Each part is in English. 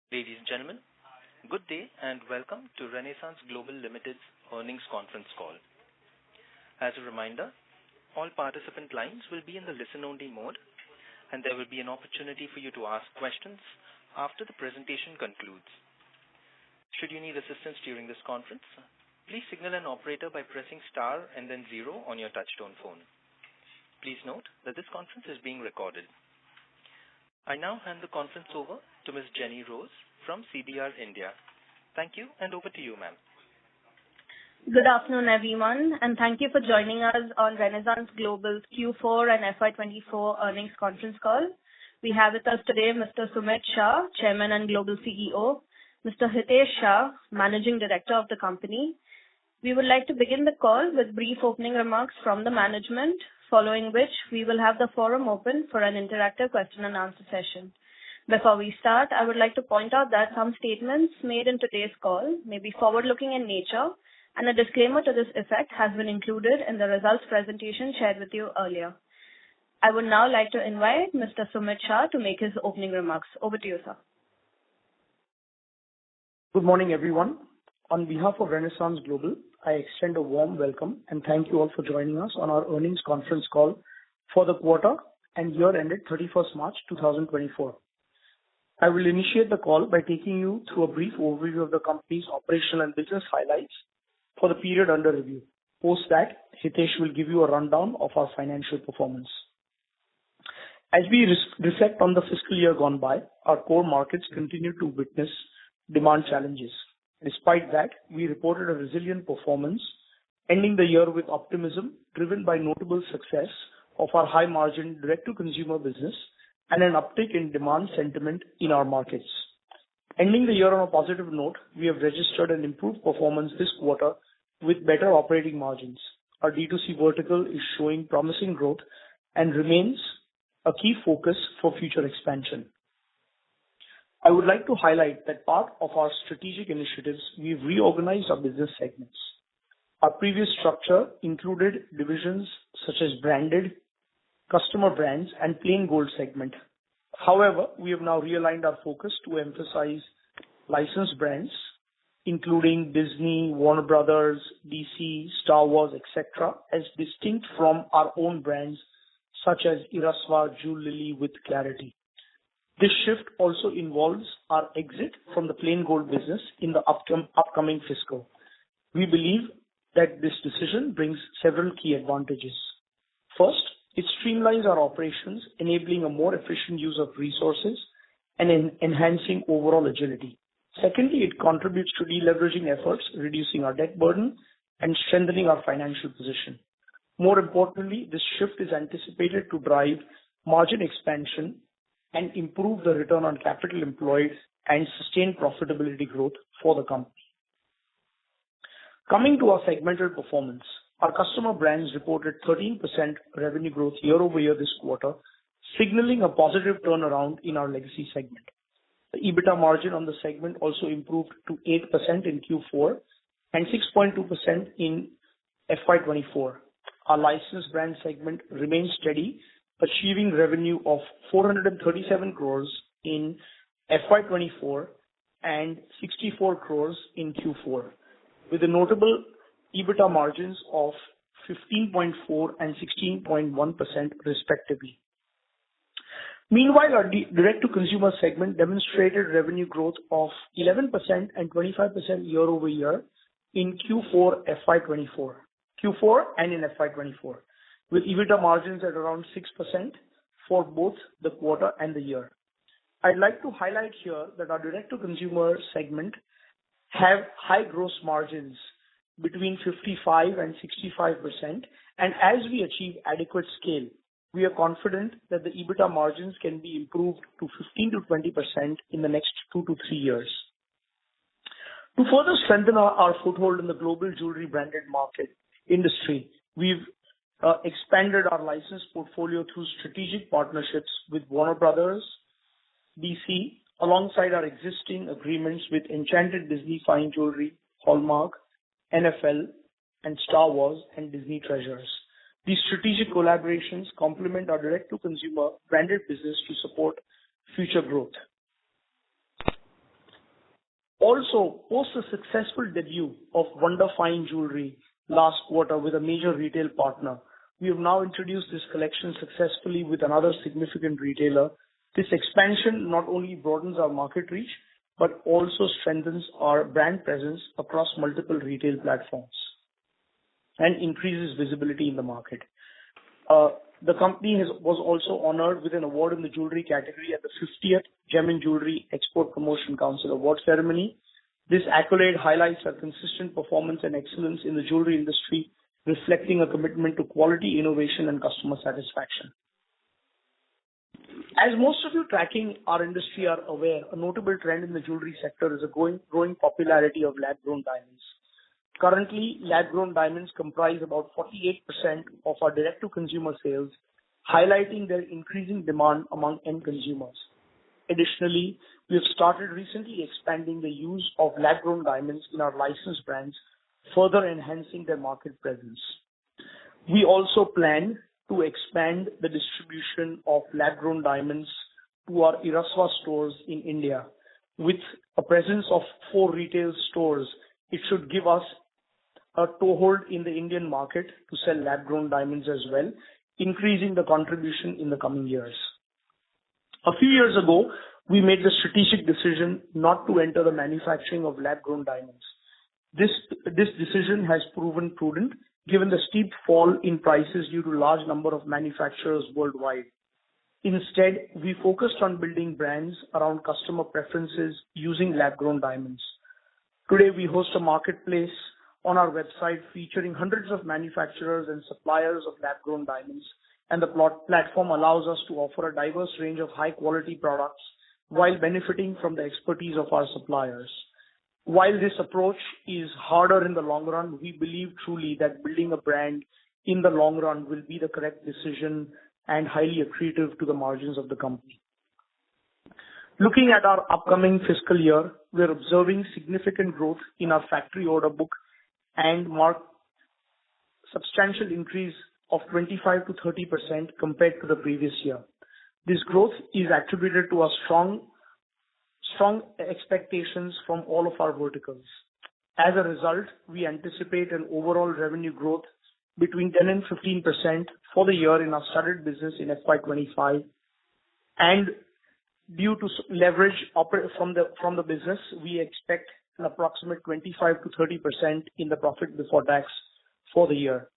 Ladies and gentlemen, good day and welcome to Renaissance Global Limited's earnings conference call. As a reminder, all participant lines will be in the listen-only mode, and there will be an opportunity for you to ask questions after the presentation concludes. Should you need assistance during this conference, please signal an operator by pressing star and then 0 on your touchtone phone. Please note that this conference is being recorded. I now hand the conference over to Ms. Jenny Rose from CDR India. Thank you, and over to you, ma'am. Good afternoon, everyone, and thank you for joining us on Renaissance Global's Q4 and FY24 earnings conference call. We have with us today Mr. Sumit Shah, Chairman and Global CEO, Mr. Hitesh Shah, Managing Director of the company. We would like to begin the call with brief opening remarks from the management, following which we will have the forum open for an interactive question and answer session. Before we start, I would like to point out that some statements made in today's call may be forward-looking in nature, and a disclaimer to this effect has been included in the results presentation shared with you earlier. I would now like to invite Mr. Sumit Shah to make his opening remarks. Over to you, sir. Good morning, everyone. On behalf of Renaissance Global, I extend a warm welcome and thank you all for joining us on our earnings conference call for the quarter and year ended 31st March 2024. I will initiate the call by taking you through a brief overview of the company's operational and business highlights for the period under review. Post that, Hitesh will give you a rundown of our financial performance. As we reflect on the fiscal year gone by, our core markets continue to witness demand challenges. Despite that, we reported a resilient performance, ending the year with optimism driven by notable success of our high-margin direct-to-consumer business and an uptick in demand sentiment in our markets. Ending the year on a positive note, we have registered an improved performance this quarter with better operating margins. Our D2C vertical is showing promising growth and remains a key focus for future expansion. I would like to highlight that part of our strategic initiatives, we've reorganized our business segments. Our previous structure included divisions such as branded, customer brands, and plain gold segment. However, we have now realigned our focus to emphasize licensed brands, including Disney, Warner Brothers, DC, Star Wars, etc., as distinct from our own brands such as Irasva, Jewel Lily with Clarity. This shift also involves our exit from the plain gold business in the upcoming fiscal. We believe that this decision brings several key advantages. First, it streamlines our operations, enabling a more efficient use of resources and enhancing overall agility. Secondly, it contributes to deleveraging efforts, reducing our debt burden and strengthening our financial position. More importantly, this shift is anticipated to drive margin expansion and improve the return on capital employed and sustain profitability growth for the company. Coming to our segmental performance, our customer brands reported 13% revenue growth year over year this quarter, signaling a positive turnaround in our legacy segment. The EBITDA margin on the segment also improved to 8% in Q4 and 6.2% in FY24. Our licensed brand segment remains steady, achieving revenue of 437 crores in FY24 and 64 crores in Q4, with a notable EBITDA margins of 15.4% and 16.1% respectively. Meanwhile, our direct-to-consumer segment demonstrated revenue growth of 11% and 25% year over year in Q4 and in FY24. With EBITDA margins at around 6% for both the quarter and the year. I'd like to highlight here that our direct-to-consumer segment have high gross margins between 55 and 65%, and as we achieve adequate scale, we are confident that the EBITDA margins can be improved to 15 to 20% in the next 2 to 3 years. To further strengthen our foothold in the global jewelry branded market industry, we've expanded our license portfolio through strategic partnerships with Warner Brothers, DC, alongside our existing agreements with Enchanted Disney Fine Jewelry, Hallmark, NFL, and Star Wars and Disney Treasures. These strategic collaborations complement our direct-to-consumer branded business to support future growth. Also, post a successful debut of Wonder Fine Jewelry last quarter with a major retail partner, we have now introduced this collection successfully with another significant retailer. This expansion not only broadens our market reach, but also strengthens our brand presence across multiple retail platforms and increases visibility in the market. The company was also honored with an award in the jewelry category at the 50th Gem and Jewelry Export Promotion Council Award ceremony. This accolade highlights our consistent performance and excellence in the jewelry industry, reflecting a commitment to quality, innovation, and customer satisfaction. As most of you tracking our industry are aware, a notable trend in the jewelry sector is a growing popularity of lab-grown diamonds. Currently, lab-grown diamonds comprise about 48% of our direct-to-consumer sales, highlighting their increasing demand among end consumers. Additionally, we have started recently expanding the use of lab-grown diamonds in our licensed brands, further enhancing their market presence. We also plan to expand the distribution of lab-grown diamonds to our Iraswa stores in India. With a presence of 4 retail stores, it should give us a toehold in the Indian market to sell lab-grown diamonds as well, increasing the contribution in the coming years. A few years ago, we made the strategic decision not to enter the manufacturing of lab-grown diamonds. This decision has proven prudent given the steep fall in prices due to large number of manufacturers worldwide. Instead, we focused on building brands around customer preferences using lab-grown diamonds. Today, we host a marketplace on our website featuring hundreds of manufacturers and suppliers of lab-grown diamonds, and the platform allows us to offer a diverse range of high-quality products while benefiting from the expertise of our suppliers. While this approach is harder in the long run, we believe truly that building a brand in the long run will be the correct decision and highly accretive to the margins of the company. Looking at our upcoming fiscal year, we are observing significant growth in our factory order book and mark substantial increase of 25 to 30% compared to the previous year. This growth is attributed to our strong expectations from all of our verticals. As a result, we anticipate an overall revenue growth between 10 and 15% for the year in our studded business in FY25, and due to leverage from the business, we expect an approximate 25 to 30% in the profit before tax for the year.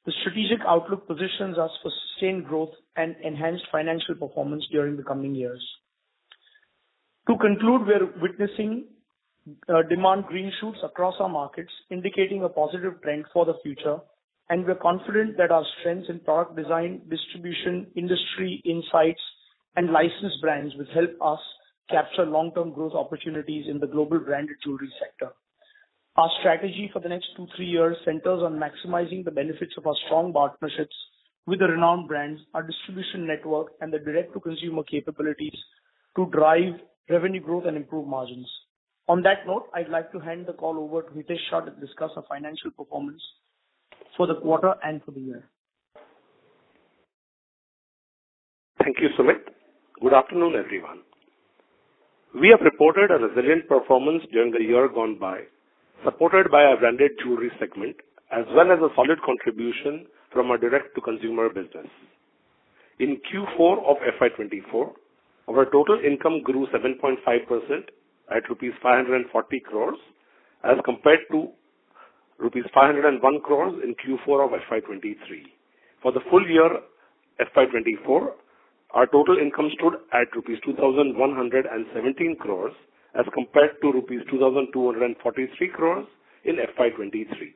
The strategic outlook positions us for sustained growth and enhanced financial performance during the coming years. To conclude, we are witnessing demand green shoots across our markets, indicating a positive trend for the future, and we are confident that our strengths in product design, distribution, industry insights, and licensed brands will help us capture long-term growth opportunities in the global branded jewelry sector. Our strategy for the next 2-3 years centers on maximizing the benefits of our strong partnerships with the renowned brands, our distribution network, and the direct-to-consumer capabilities to drive revenue growth and improve margins. On that note, I'd like to hand the call over to Hitesh Shah to discuss our financial performance for the quarter and for the year. Thank you, Sumit. Good afternoon, everyone. We have reported a resilient performance during the year gone by, supported by our branded jewelry segment, as well as a solid contribution from our direct-to-consumer business. In Q4 of FY24, our total income grew 7.5% at rupees 540 crores as compared to rupees 501 crores in Q4 of FY23. For the full year FY24, our total income stood at rupees 2,117 crores as compared to rupees 2,243 crores in FY23.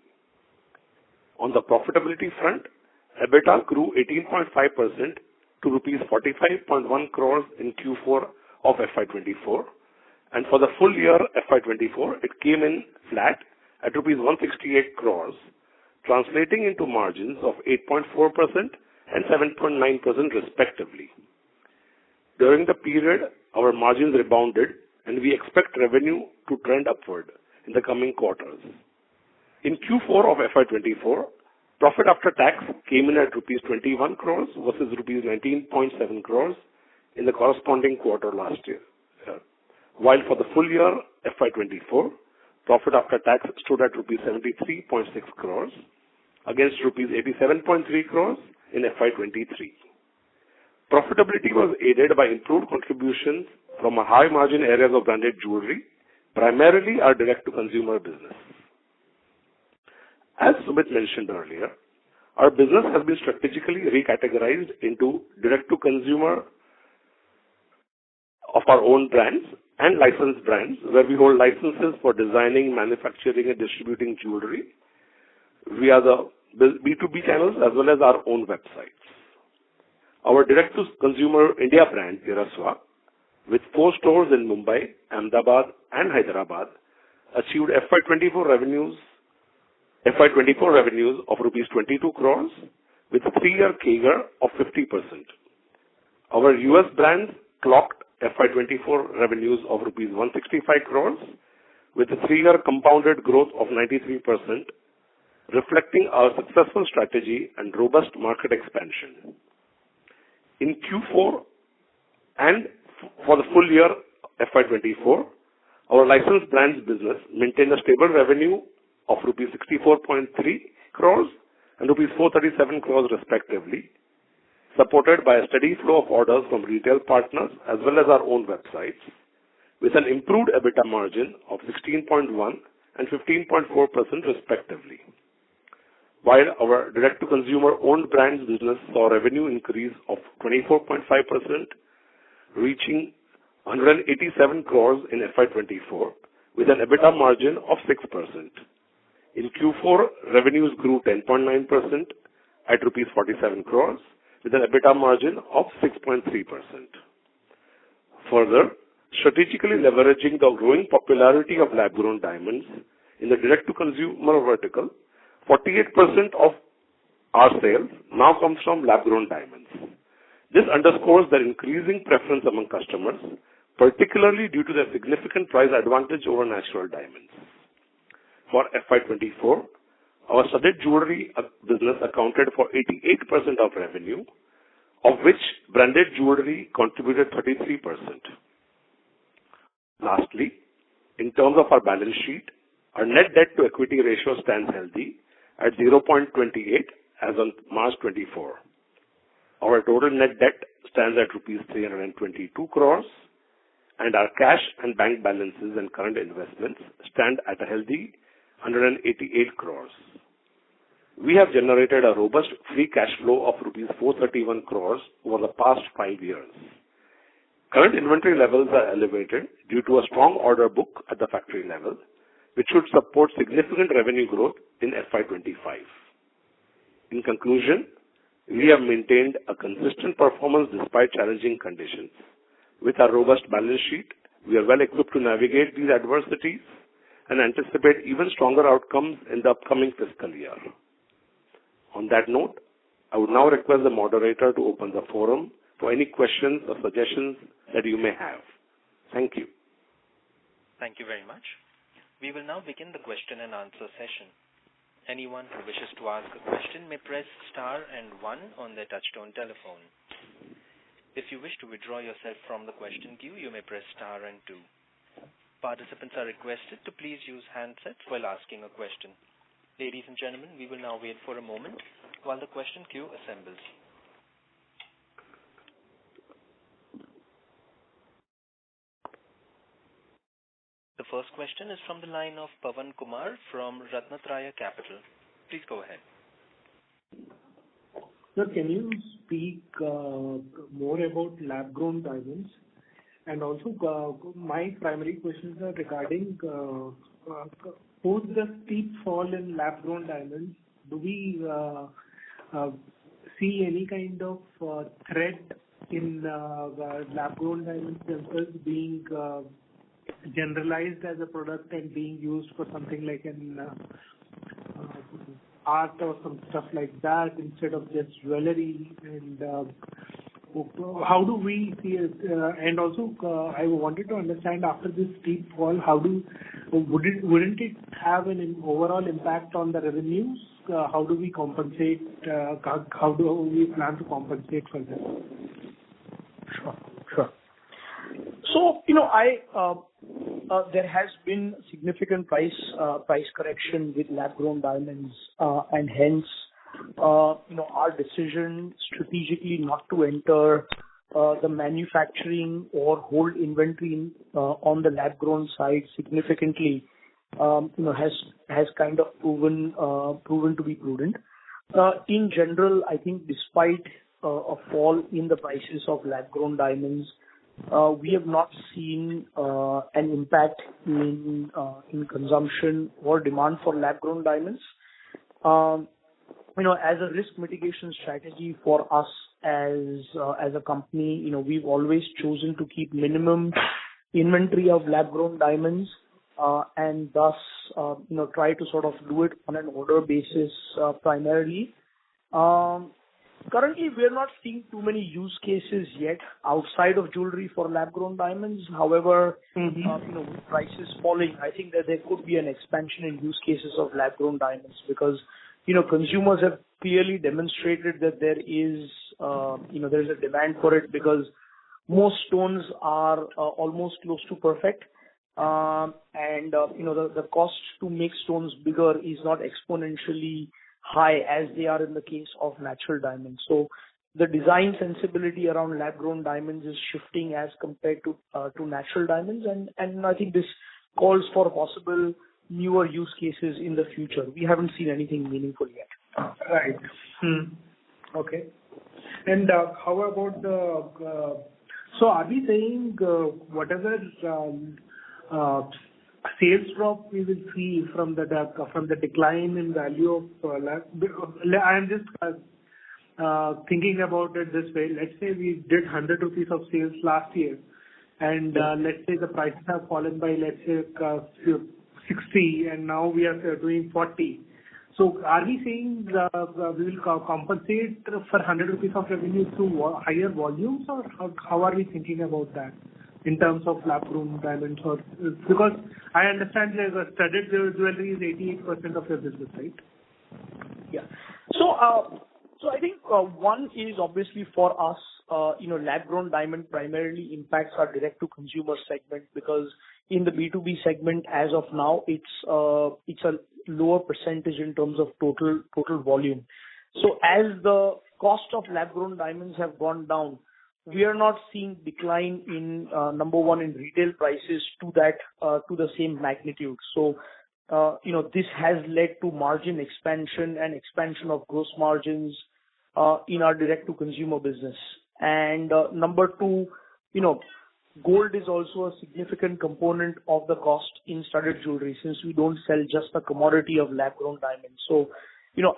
On the profitability front, EBITDA grew 18.5% to rupees 45.1 crores in Q4 of FY24, and for the full year FY24, it came in flat at rupees 168 crores, translating into margins of 8.4% and 7.9% respectively. During the period, our margins rebounded, and we expect revenue to trend upward in the coming quarters. In Q4 of FY24, profit after tax came in at rupees 21 crores versus rupees 19.7 crores in the corresponding quarter last year. while for the full year FY24, profit after tax stood at rupees 73.6 crores against rupees 87.3 crores in FY23. Profitability was aided by improved contributions from our high-margin areas of branded jewelry, primarily our direct-to-consumer business. As Sumit mentioned earlier, our business has been strategically recategorized into direct-to-consumer of our own brands and licensed brands, where we hold licenses for designing, manufacturing, and distributing jewelry via the B2B channels as well as our own websites. Our direct-to-consumer India brand, Iraswa, with 4 stores in Mumbai, Ahmedabad, and Hyderabad, achieved FY24 revenues of rupees 22 crores with a 3-year CAGR of 50%. Our US brands clocked FY24 revenues of rupees 165 crores with a 3-year compounded growth of 93%, reflecting our successful strategy and robust market expansion. In Q4 and for the full year FY24, our licensed brands business maintained a stable revenue of rupees 64.3 crores and rupees 437 crores respectively, supported by a steady flow of orders from retail partners as well as our own websites, with an improved EBITDA margin of 16.1 and 15.4% respectively. While our direct-to-consumer owned brands business saw revenue increase of 24.5%, reaching 187 crores in FY24, with an EBITDA margin of 6%. In Q4, revenues grew 10.9% at rupees 47 crores, with an EBITDA margin of 6.3%. Further, strategically leveraging the growing popularity of lab-grown diamonds in the direct-to-consumer vertical, 48% of our sales now comes from lab-grown diamonds. This underscores their increasing preference among customers, particularly due to their significant price advantage over natural diamonds. For FY24, our studded jewelry business accounted for 88% of revenue, of which branded jewelry contributed 33%. Lastly, in terms of our balance sheet, our net debt to equity ratio stands healthy at 0.28 as on March 24. Our total net debt stands at rupees 322 crores, and our cash and bank balances and current investments stand at a healthy 188 crores. We have generated a robust free cash flow of rupees 431 crores over the past 5 years. Current inventory levels are elevated due to a strong order book at the factory level, which should support significant revenue growth in FY25. In conclusion, we have maintained a consistent performance despite challenging conditions. With our robust balance sheet, we are well equipped to navigate these adversities and anticipate even stronger outcomes in the upcoming fiscal year. On that note, I would now request the moderator to open the forum for any questions or suggestions that you may have. Thank you. Thank you very much. We will now begin the question and answer session. Anyone who wishes to ask a question may press star and 1 on their touchtone telephone. If you wish to withdraw yourself from the question queue, you may press star and 2. Participants are requested to please use handsets while asking a question. Ladies and gentlemen, we will now wait for a moment while the question queue assembles. The first question is from the line of Pawan Kumar from Ratnatraya Capital. Please go ahead. Sir, can you speak more about lab-grown diamonds? And also, my primary questions are regarding post the steep fall in lab-grown diamonds, do we see any kind of threat in lab-grown diamonds themselves being generalized as a product and being used for something like an art or some stuff like that instead of just jewelry? And how do we see it? And also, I wanted to understand after this steep fall, wouldn't it have an overall impact on the revenues? How do we compensate? How do we plan to compensate for this? Sure. So, there has been significant price correction with lab-grown diamonds, and hence, our decision strategically not to enter the manufacturing or hold inventory on the lab-grown side significantly, has kind of proven to be prudent. In general, I think despite a fall in the prices of lab-grown diamonds, we have not seen an impact in consumption or demand for lab-grown diamonds. As a risk mitigation strategy for us as a company, we've always chosen to keep minimum inventory of lab-grown diamonds, and thus, try to sort of do it on an order basis, primarily. Currently, we're not seeing too many use cases yet outside of jewelry for lab-grown diamonds. However, with prices falling, I think that there could be an expansion in use cases of lab-grown diamonds because, consumers have clearly demonstrated that there is a demand for it because most stones are almost close to perfect. And the cost to make stones bigger is not exponentially high as they are in the case of natural diamonds. So the design sensibility around lab-grown diamonds is shifting as compared to natural diamonds, and I think this calls for possible newer use cases in the future. We haven't seen anything meaningful yet. Right. Okay. And how about so are we saying whatever sales drop we will see from the decline in value of I am just thinking about it this way. Let's say we did 100 rupees of sales last year, and let's say the prices have fallen by, let's say, 60, and now we are doing 40. So are we saying we will compensate for 100 rupees of revenue through higher volumes, or how are we thinking about that in terms of lab-grown diamonds? Or because I understand that studded jewelry is 88% of your business, right? Yeah. So I think one is obviously for us, lab-grown diamond primarily impacts our direct-to-consumer segment because in the B2B segment, as of now, it's a lower percentage in terms of total volume. So as the cost of lab-grown diamonds have gone down, we are not seeing decline in number one in retail prices to the same magnitude. So this has led to margin expansion and expansion of gross margins in our direct-to-consumer business. And number two, gold is also a significant component of the cost in studded jewelry since we don't sell just a commodity of lab-grown diamonds. So,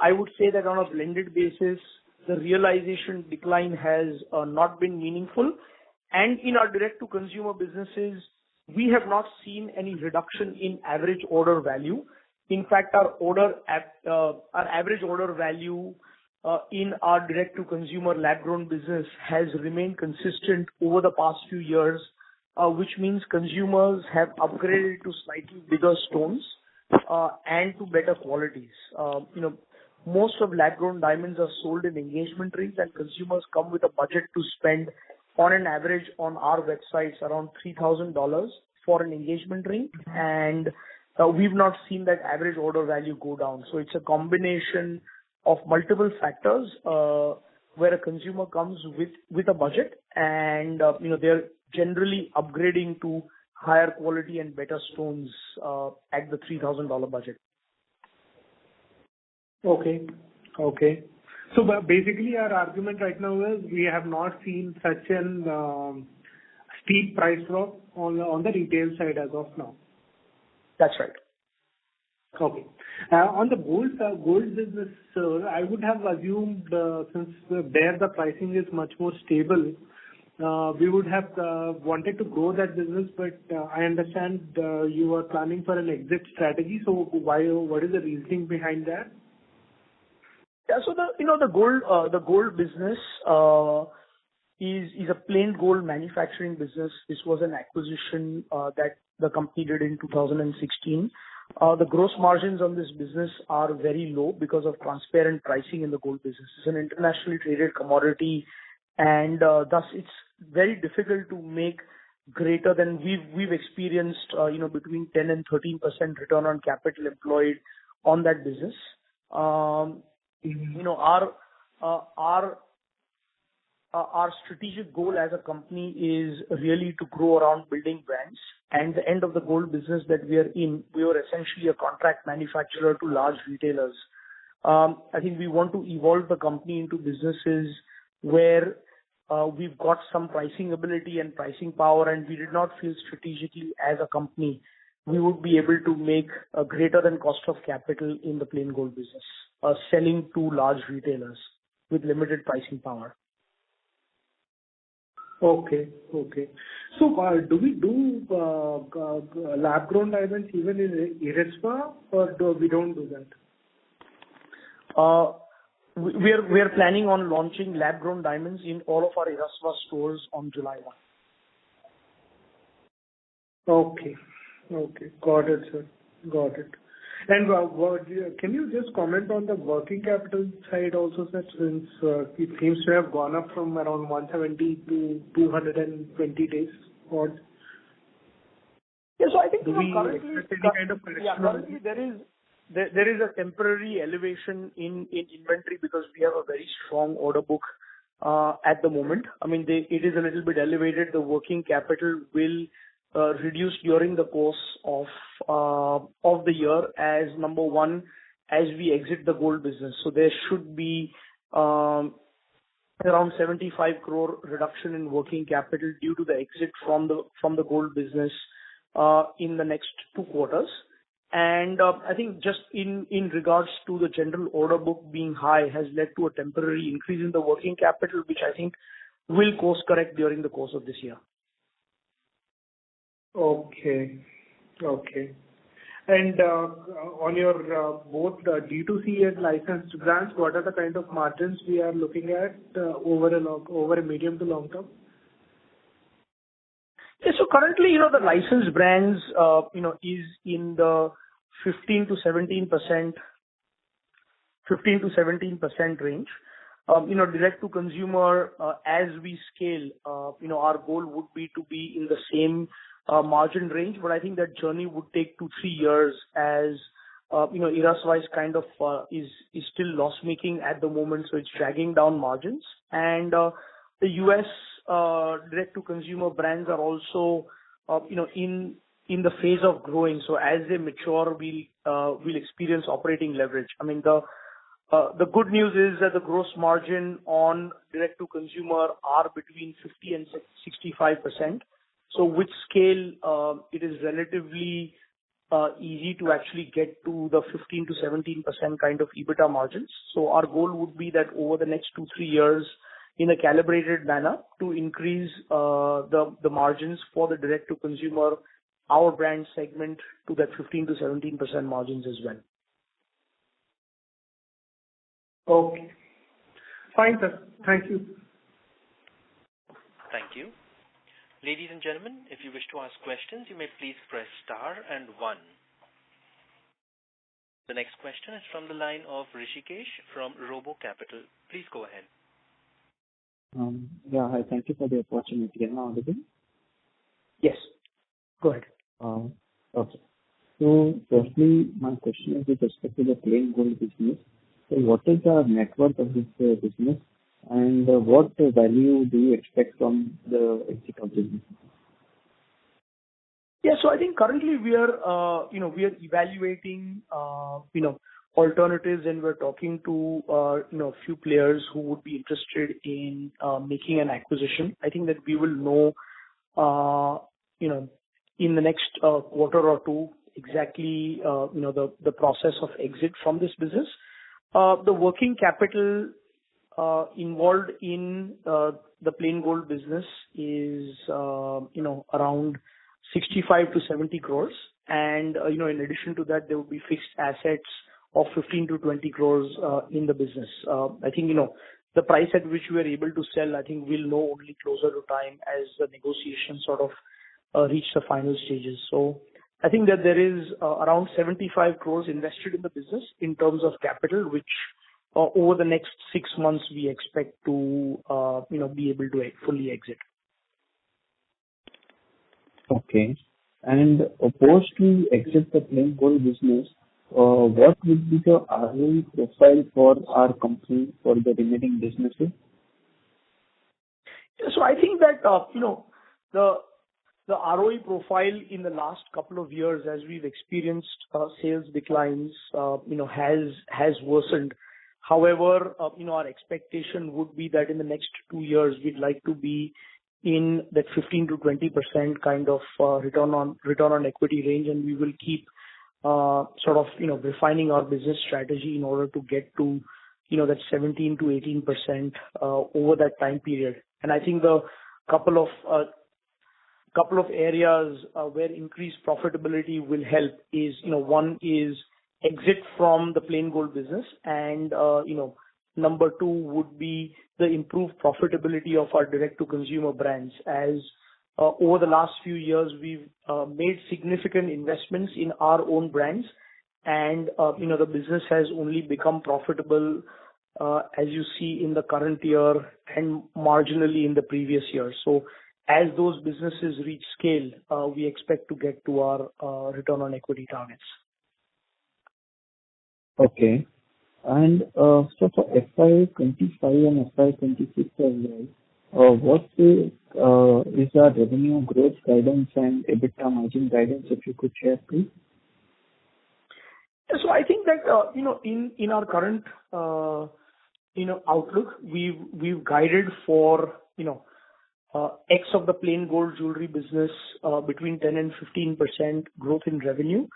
I would say that on a blended basis, the realization decline has not been meaningful. And in our direct-to-consumer businesses, we have not seen any reduction in average order value. In fact, our average order value in our direct-to-consumer lab-grown business has remained consistent over the past few years, which means consumers have upgraded to slightly bigger stones and to better qualities. Most of lab-grown diamonds are sold in engagement rings, and consumers come with a budget to spend on an average on our websites around $3,000 for an engagement ring, and we've not seen that average order value go down. So it's a combination of multiple factors where a consumer comes with a budget, and they're generally upgrading to higher quality and better stones at the $3,000 budget. Okay. So basically, our argument right now is we have not seen such an steep price drop on the retail side as of now. That's right. Okay. On the gold business, I would have assumed since there the pricing is much more stable, we would have wanted to grow that business, but I understand you are planning for an exit strategy. So what is the reasoning behind that? Yeah, so the gold business is a plain gold manufacturing business. This was an acquisition that the company did in 2016. The gross margins on this business are very low because of transparent pricing in the gold business. It's an internationally traded commodity, and thus it's very difficult to make greater than we've experienced, between 10 and 13% return on capital employed on that business. You know, our strategic goal as a company is really to grow around building brands. And the end of the gold business that we are in, we are essentially a contract manufacturer to large retailers. I think we want to evolve the company into businesses where we've got some pricing ability and pricing power, and we did not feel strategically as a company we would be able to make a greater than cost of capital in the plain gold business, selling to large retailers with limited pricing power. Okay. So, do we do lab-grown diamonds even in Erispa, or we don't do that? We are planning on launching lab-grown diamonds in all of our Erispa stores on July 1. Okay. Got it, sir. Got it. And can you just comment on the working capital side also, sir, since it seems to have gone up from around 170 to 220 days odd? Yeah, so I think do we expect any kind of correction? Yeah, currently there is a temporary elevation in inventory because we have a very strong order book at the moment. I mean, it is a little bit elevated. The working capital will reduce during the course of the year as number one, as we exit the gold business. So there should be around 75 crore reduction in working capital due to the exit from the gold business in the next 2 quarters. And I think just in regards to the general order book being high has led to a temporary increase in the working capital, which I think will course correct during the course of this year. Okay. And on your both D2C and licensed brands, what are the kind of margins we are looking at over a medium to long term? Yeah, so currently, the licensed brands, is in the 15 to 17% range. Direct to consumer, as we scale, our goal would be to be in the same margin range, but I think that journey would take 2-3 years as, Erispa kind of is still loss making at the moment, so it's dragging down margins. And the US direct to consumer brands are also, in the phase of growing. So as they mature, we'll experience operating leverage. I mean, the good news is that the gross margin on direct to consumer are between 50 and 65%. So with scale, it is relatively easy to actually get to the 15 to 17% kind of EBITDA margins. So our goal would be that over the next 2-3 years, in a calibrated manner, to increase the margins for the direct to consumer, our brand segment, to that 15 to 17% margins as well. Okay. Fine, sir. Thank you. Thank you. Ladies and gentlemen, if you wish to ask questions, you may please press star and 1. The next question is from the line of Rishikesh from Robo Capital. Please go ahead. Yeah, hi. Thank you for the opportunity. Am I audible? Yes. Go ahead. Okay. So firstly, my question is with respect to the plain gold business. So what is the net worth of this business, and what value do you expect from the exit of business? Yeah, so I think currently we are evaluating, alternatives, and we're talking to, a few players who would be interested in making an acquisition. I think that we will know, in the next quarter or two exactly, the process of exit from this business. The working capital involved in the plain gold business is, around 65 to 70 crores. And, in addition to that, there will be fixed assets of 15 to 20 crores in the business. I think, the price at which we are able to sell, I think we'll know only closer to time as the negotiations sort of reach the final stages. So I think that there is around 75 crores invested in the business in terms of capital, which over the next 6 months we expect to, be able to fully exit. Okay. And opposed to exit the plain gold business, what would be the ROE profile for our company for the remaining businesses? So I think that, the ROE profile in the last couple of years, as we've experienced, sales declines, has worsened. However, our expectation would be that in the next 2 years, we'd like to be in that 15%-20% kind of return on equity range, and we will keep refining our business strategy in order to get to, that 17%-18% over that time period. And I think the couple of areas where increased profitability will help is, one is exit from the plain gold business, and number two would be the improved profitability of our direct-to-consumer brands. As over the last few years, we've made significant investments in our own brands, and the business has only become profitable, as you see in the current year and marginally in the previous year. So as those businesses reach scale, we expect to get to our return on equity targets. Okay. And so for FY25 and FY26 as well, what is our revenue growth guidance and EBITDA margin guidance, if you could share, please? So I think that, in our current, outlook, we've guided for, X of the plain gold jewelry business, between 10 and 15% growth in revenue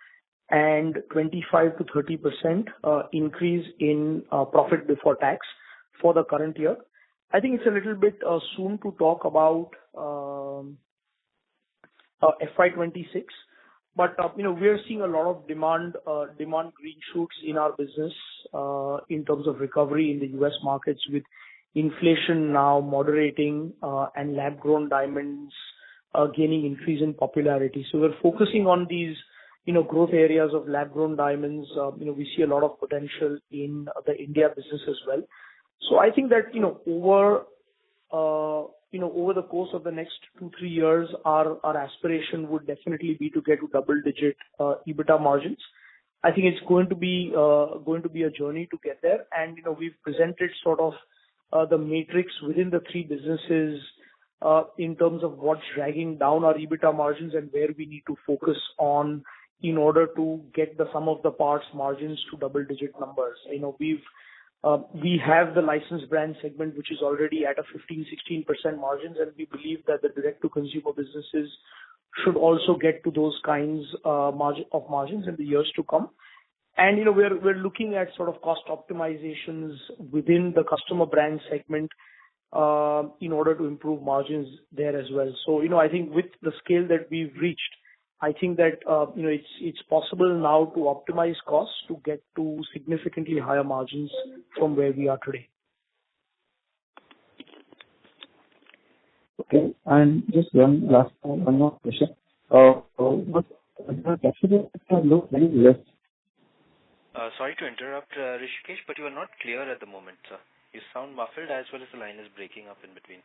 and 25%-30% increase in profit before tax for the current year. I think it's a little bit soon to talk about FY26, but we are seeing a lot of demand green shoots in our business in terms of recovery in the U.S. markets, with inflation now moderating and lab-grown diamonds gaining increase in popularity. So we're focusing on these growth areas of lab-grown diamonds. We see a lot of potential in the India business as well. So I think that, over the course of the next 2-3 years, our aspiration would definitely be to get to double-digit EBITDA margins. I think it's going to be a journey to get there. And, we've presented sort of the matrix within the three businesses in terms of what's dragging down our EBITDA margins and where we need to focus on in order to get the sum of the parts margins to double-digit numbers. We have the licensed brand segment, which is already at a 15-16% margins, and we believe that the direct-to-consumer businesses should also get to those kinds of margins in the years to come. And, we're looking at sort of cost optimizations within the customer brand segment in order to improve margins there as well. So, I think with the scale that we've reached, I think that, it's possible now to optimize costs to get to significantly higher margins from where we are today. Okay. And just one more question. But the tax rate looks very less. Sorry to interrupt, Rishikesh, but you are not clear at the moment, sir. You sound muffled as well as the line is breaking up in between.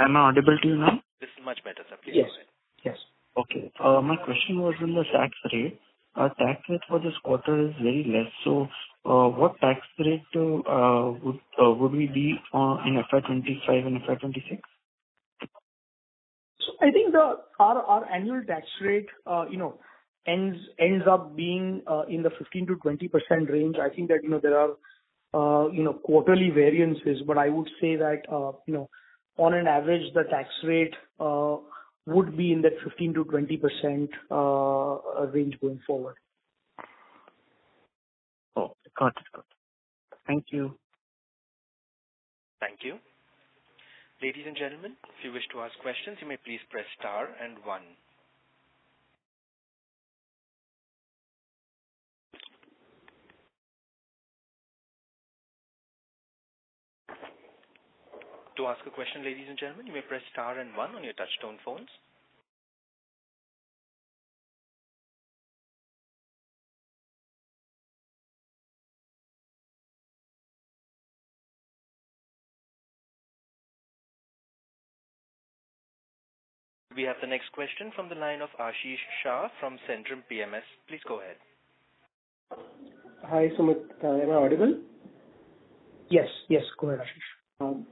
Am I audible to you now? This is much better, sir. Please Yes. go ahead. Yes. Okay. My question was on the tax rate. Our tax rate for this quarter is very less. So, what tax rate would we be in FY25 and FY26? So I think our annual tax rate, ends up being in the 15%-20% range. I think that, there are, quarterly variances, but I would say that, on an average, the tax rate would be in that 15%-20% range going forward. Oh, got it. Thank you. Thank you. Ladies and gentlemen, if you wish to ask questions, you may please press star and 1. To ask a question, ladies and gentlemen, you may press star and 1 on your touchtone phones. We have the next question from the line of Ashish Shah from Centrum PMS. Please go ahead. Hi, Sumit. Am I audible? Yes, go ahead, Ashish.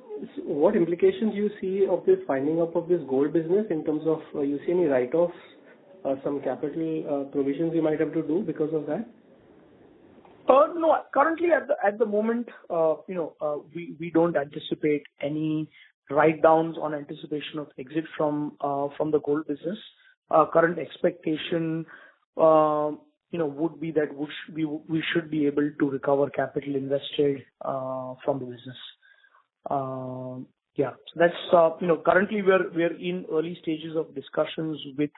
What implications do you see of this winding up of this gold business in terms of you see any write-offs, some capital provisions you might have to do because of that? No, currently at the moment, we don't anticipate any write-downs on anticipation of exit from the gold business. Current expectation, would be that we should be able to recover capital invested from the business. So that's currently we're in early stages of discussions with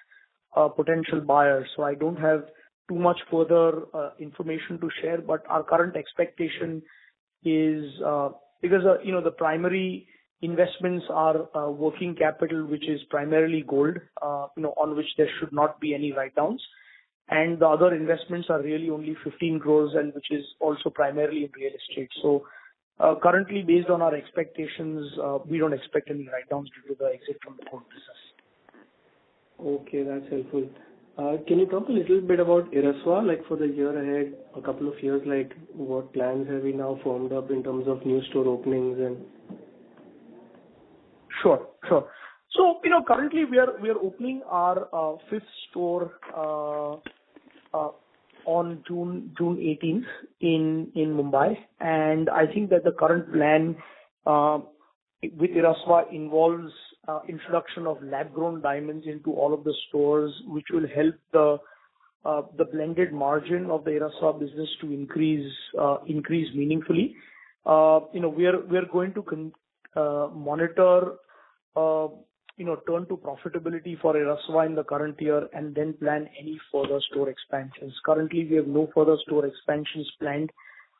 potential buyers. So I don't have too much further information to share, but our current expectation is because the primary investments are working capital, which is primarily gold, on which there should not be any write-downs, and the other investments are really only 15 crores, and which is also primarily in real estate. So currently, based on our expectations, we don't expect any write-downs due to the exit from the gold business. Okay, that's helpful. Can you talk a little bit about Iraswa, like for the year ahead, a couple of years, like what plans have we now formed up in terms of new store openings and? Sure. So, currently we are opening our fifth store on June 18th in Mumbai, and I think that the current plan with Iraswa involves introduction of lab-grown diamonds into all of the stores, which will help the blended margin of the Iraswa business to increase meaningfully. We are going to monitor turn to profitability for Iraswa in the current year and then plan any further store expansions. Currently, we have no further store expansions planned,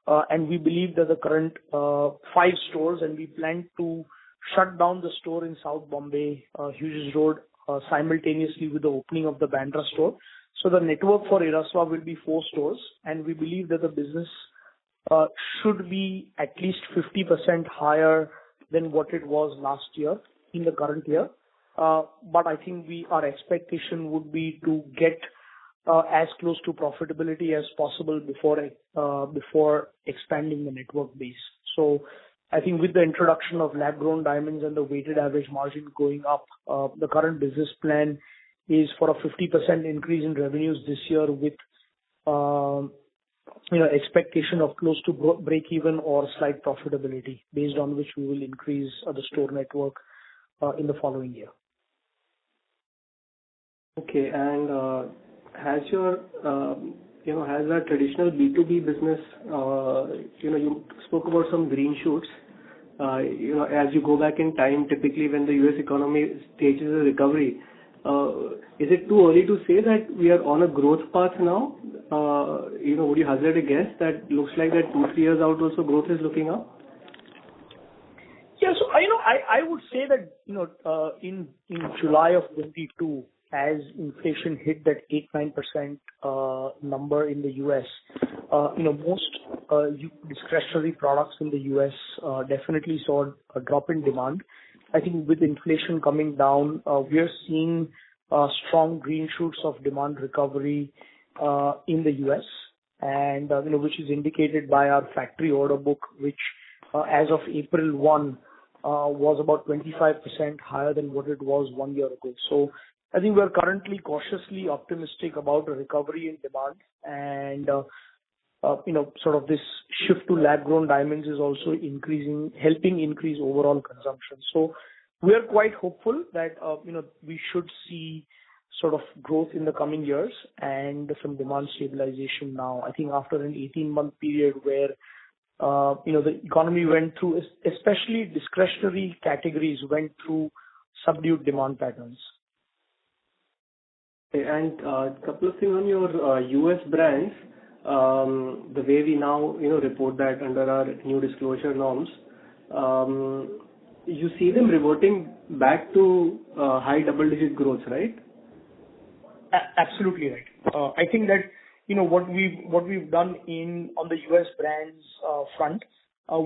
and we believe that the current 5 stores, and we plan to shut down the store in South Bombay, Hughes Road, simultaneously with the opening of the Bandra store. So the network for Iraswa will be 4 stores, and we believe that the business should be at least 50% higher than what it was last year in the current year. But I think our expectation would be to get as close to profitability as possible before expanding the network base. So I think with the introduction of lab-grown diamonds and the weighted average margin going up, the current business plan is for a 50% increase in revenues this year with expectation of close to break even or slight profitability, based on which we will increase the store network in the following year. Okay, and has your has our traditional B2B business, you spoke about some green shoots. As you go back in time, typically when the US economy stages a recovery, is it too early to say that we are on a growth path now? Would you hazard a guess that looks like that 2-3 years out also growth is looking up? Yeah, so I would say that in July of 22, as inflation hit that 8-9% number in the US, most discretionary products in the US definitely saw a drop in demand. I think with inflation coming down, we are seeing strong green shoots of demand recovery in the US, and which is indicated by our factory order book, which as of April 1 was about 25% higher than what it was 1 year ago. So I think we're currently cautiously optimistic about a recovery in demand, and sort of this shift to lab-grown diamonds is also helping increase overall consumption. So we are quite hopeful that we should see sort of growth in the coming years and some demand stabilization now. I think after an 18-month period where the economy went through, especially discretionary categories, went through subdued demand patterns. And a couple of things on your US brands, the way we now report that under our new disclosure norms, you see them reverting back to high double-digit growth, right? Absolutely right. I think that what we've done on the US brands front,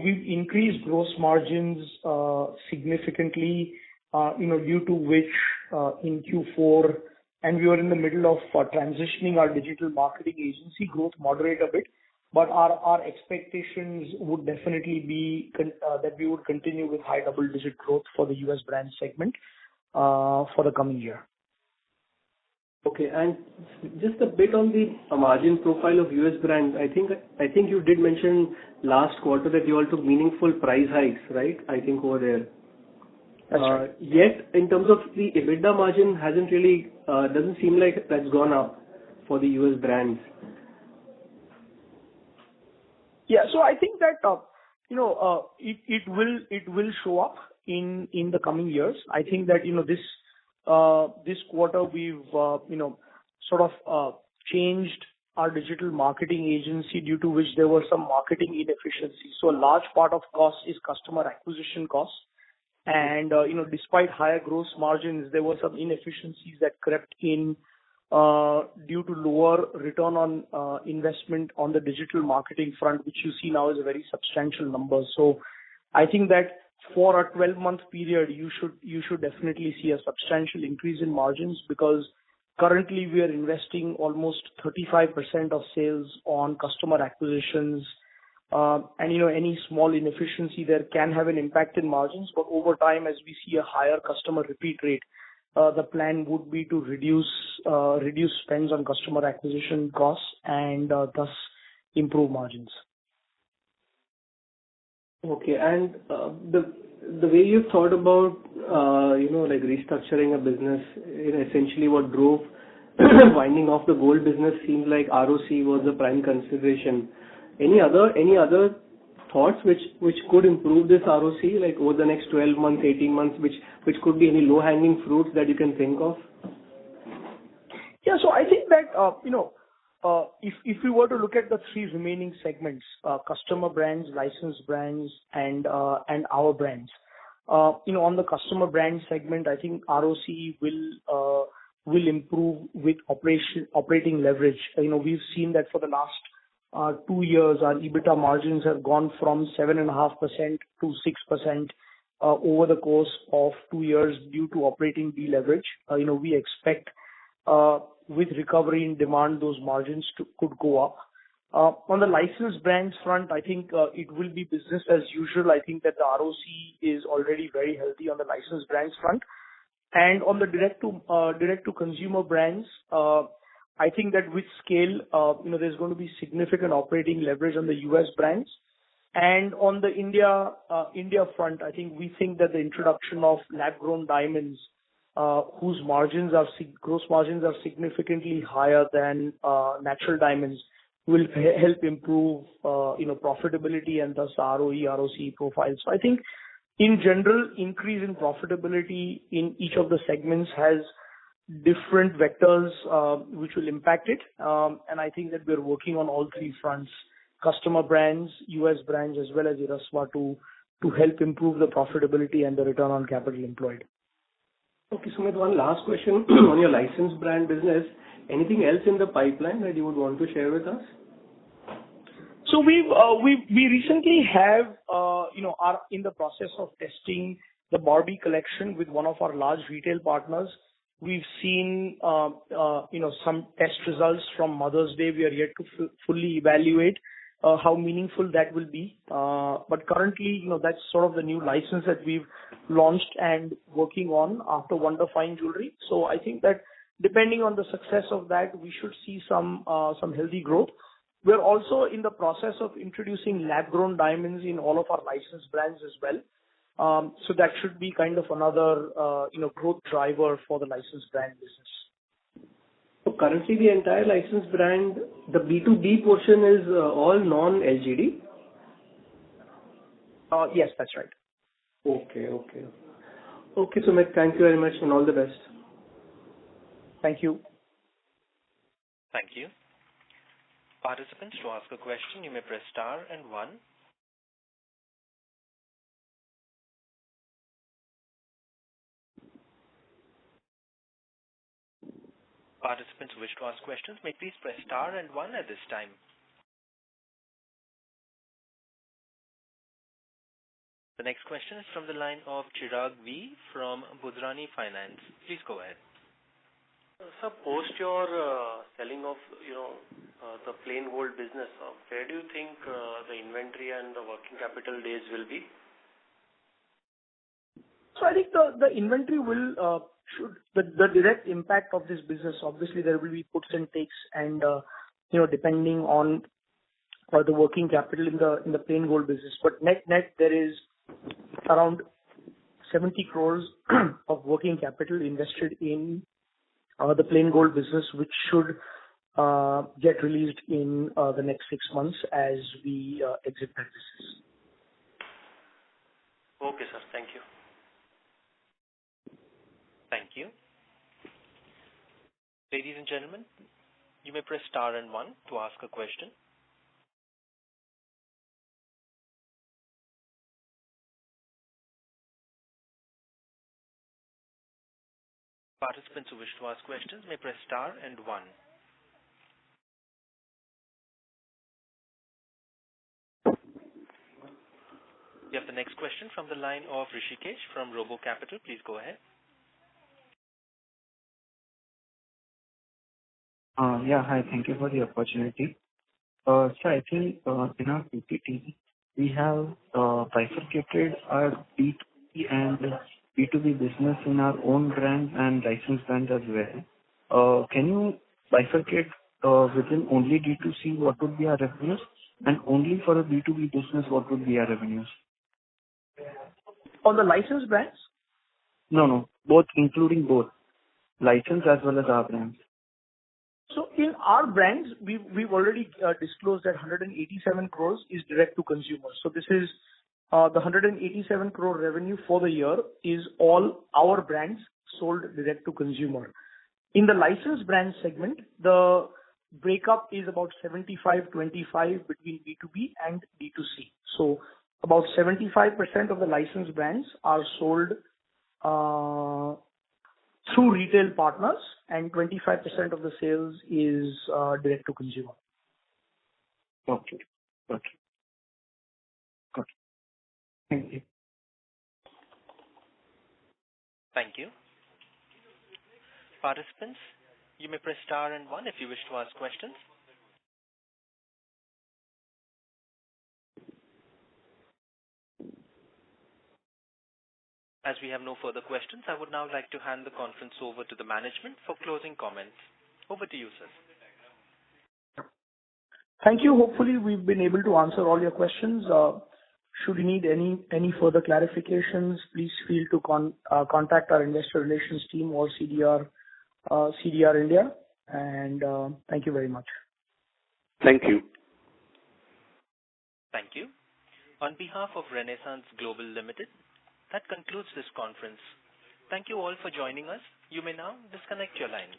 we've increased gross margins significantly, due to which in Q4, and we were in the middle of transitioning our digital marketing agency. Growth moderate a bit, but our expectations would definitely be that we would continue with high double-digit growth for the US brand segment for the coming year. Okay. And just a bit on the margin profile of US brands. I think you did mention last quarter that you all took meaningful price hikes, right? I think over there. That's right. Yet, in terms of the EBITDA margin, hasn't really doesn't seem like that's gone up for the US brands. Yeah. So I think that it will show up in the coming years. I think that this quarter we've sort of changed our digital marketing agency, due to which there were some marketing inefficiencies. So a large part of cost is customer acquisition costs. And despite higher gross margins, there were some inefficiencies that crept in due to lower return on investment on the digital marketing front, which you see now is a very substantial number. So I think that for a 12-month period, you should definitely see a substantial increase in margins, because currently we are investing almost 35% of sales on customer acquisitions. And any small inefficiency there can have an impact in margins, but over time, as we see a higher customer repeat rate, the plan would be to reduce spends on customer acquisition costs and thus improve margins. Okay. And the way you've thought about like restructuring a business, essentially what drove winding off the gold business seems like ROC was the prime consideration. Any other thoughts which could improve this ROC, like over the next 12 months, 18 months, which could be any low-hanging fruits that you can think of? Yeah. So I think that if we were to look at the three remaining segments, customer brands, licensed brands, and our brands. On the customer brand segment, I think ROC will improve with operating leverage. We've seen that for the last 2 years, our EBITDA margins have gone from 7.5% to 6% over the course of 2 years due to operating deleverage. We expect with recovery in demand, those margins could go up. On the licensed brands front, I think it will be business as usual. I think that the ROC is already very healthy on the licensed brands front. And on the direct to consumer brands, I think that with scale, there's going to be significant operating leverage on the US brands. And on the India front, I think we think that the introduction of lab-grown diamonds, whose gross margins are significantly higher than natural diamonds, will help improve profitability and thus ROE, ROC profiles. So I think in general, increase in profitability in each of the segments has different vectors which will impact it. And I think that we're working on all three fronts: customer brands, US brands, as well as Iraswa, to help improve the profitability and the return on capital employed. Okay, Sumit, one last question on your licensed brand business. Anything else in the pipeline that you would want to share with us? So we recently have are in the process of testing the Barbie collection with one of our large retail partners. We've seen some test results from Mother's Day. We are yet to fully evaluate how meaningful that will be. But currently, that's sort of the new license that we've launched and working on after Wonder Fine Jewelry. So I think that depending on the success of that, we should see some healthy growth. We're also in the process of introducing lab-grown diamonds in all of our licensed brands as well. So that should be kind of another growth driver for the licensed brand business. So currently, the entire licensed brand, the B2B portion is all non-LGD? Yes, that's right. Okay, Sumit, thank you very much and all the best. Thank you. Thank you. Participants, to ask a question, you may press star and 1. Participants who wish to ask questions may please press star and 1 at this time. The next question is from the line of Chirag V from Budrani Finance. Please go ahead. Sir, post your selling of the plain gold business, where do you think the inventory and the working capital days will be? So I think the inventory will the direct impact of this business, obviously there will be puts and takes and depending on the working capital in the plain gold business. But net there is around 70 crores of working capital invested in the plain gold business, which should get released in the next 6 months as we exit that business. Okay, sir. Thank you. Thank you. Ladies and gentlemen, you may press star and 1 to ask a question. Participants who wish to ask questions may press star and 1. We have the next question from the line of Rishikesh from Robo Capital. Please go ahead. Yeah, hi. Thank you for the opportunity. So I think in our PPT, we have bifurcated our B2B and B2B business in our own brand and licensed brand as well. Can you bifurcate within only D2C what would be our revenues, and only for a B2B business what would be our revenues? On the licensed brands? No, both, including both licensed as well as our brands. So in our brands, we've already disclosed that 187 crores is direct to consumer. So this is the 187 crore revenue for the year is all our brands sold direct to consumer. In the licensed brand segment, the breakup is about 75-25 between B2B and B2C. So about 75% of the licensed brands are sold through retail partners, and 25% of the sales is direct to consumer. Okay. Got it. Thank you. Thank you. Participants, you may press star and 1 if you wish to ask questions. As we have no further questions, I would now like to hand the conference over to the management for closing comments. Over to you, sir. Thank you. Hopefully, we've been able to answer all your questions. Should you need any further clarifications, please feel to contact our investor relations team or CDR India. And thank you very much. Thank you. Thank you. On behalf of Renaissance Global Limited, that concludes this conference. Thank you all for joining us. You may now disconnect your lines.